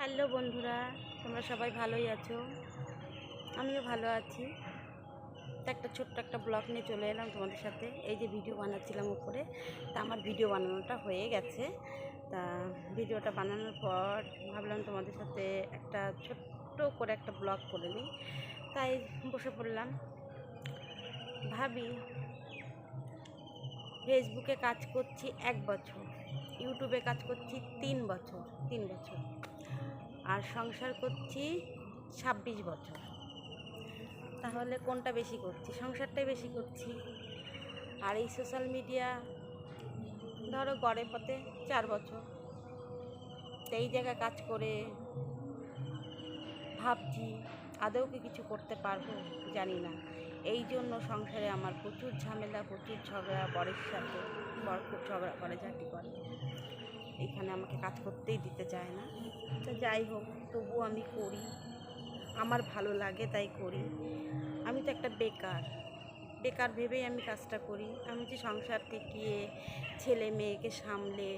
Hello বন্ধুরা, তোমরা সবাই ভালোই আছো? আমিও ভালো আছি। তো একটা ছোট্ট একটা ব্লগ নিয়ে চলে এলাম তোমাদের সাথে। এই যে ভিডিও বানাচ্ছিলাম উপরে, তা আমার ভিডিও বানানোটা হয়ে গেছে। তা ভিডিওটা বানানোর পর ভাবলাম তোমাদের সাথে একটা ছোট্ট করে একটা ব্লগ করে নিই, তাই বসে পড়লাম। ভাবি, ফেসবুকে কাজ করছি 1 বছর, ইউটিউবে কাজ করছি 3 বছর, আর সংসার করছি 26 বছর। তাহলে কোনটা বেশি করছি? সংসারটাই বেশি করছি। আর এই সোশ্যাল মিডিয়া ধরো গড়ে পথে 4 বছর। তো এই জায়গায় কাজ করে ভাবছি আদৌ কি কিছু করতে পারবো, জানি না। এই জন্য সংসারে আমার প্রচুর ঝামেলা, প্রচুর ঝগড়া। বরের সাথে বর খুব ঝগড়া করে, ঝাঁটি করে, এইখানে আমাকে কাজ করতেই দিতে চায় না। তো যাই হোক, তবুও আমি করি, আমার ভালো লাগে তাই করি। আমি তো একটা বেকার ভেবেই আমি কাজটা করি। আমি যে সংসার টিকিয়ে ছেলে মেয়েকে সামলে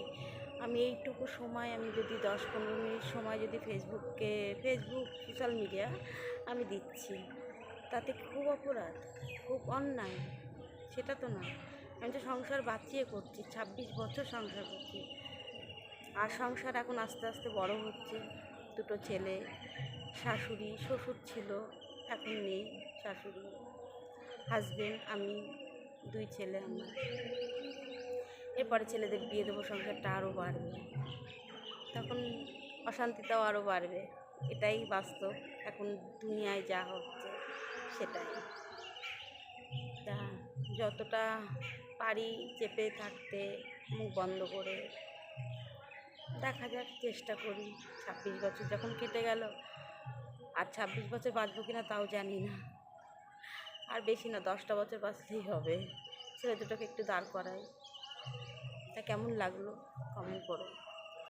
আমি এইটুকু সময়, আমি যদি 10-15 মিনিট সময় যদি ফেসবুক সোশ্যাল মিডিয়া আমি দিচ্ছি, তাতে খুব অপরাধ, খুব অন্যায়? সেটা তো না। আমি তো সংসার বাঁচিয়ে করছি, 26 বছর সংসার করছি। আর সংসার এখন আস্তে আস্তে বড় হচ্ছে। 2টো ছেলে, শাশুড়ি, শ্বশুর ছিল, এখন নেই শাশুড়ি, হাজবেন্ড, আমি, 2 ছেলে আমার। এরপরে ছেলেদের বিয়ে দেবো, সংসারটা আরও বাড়বে, তখন অশান্তিটাও আরও বাড়বে। এটাই বাস্তব, এখন দুনিয়ায় যা হচ্ছে সেটাই। তা যতটা পারি চেপে থাকতে, মুখ বন্ধ করে, দেখা যাক, চেষ্টা করি। 26 বছর যখন কেটে গেল, আর 26 বছর বাঁচবো কিনা তাও জানি না। আর বেশি না, 10টা বছর বাঁচলেই হবে। ছেলে দুটোকে একটু দাঁড় করাই। তা কেমন লাগলো কমেন্ট করো।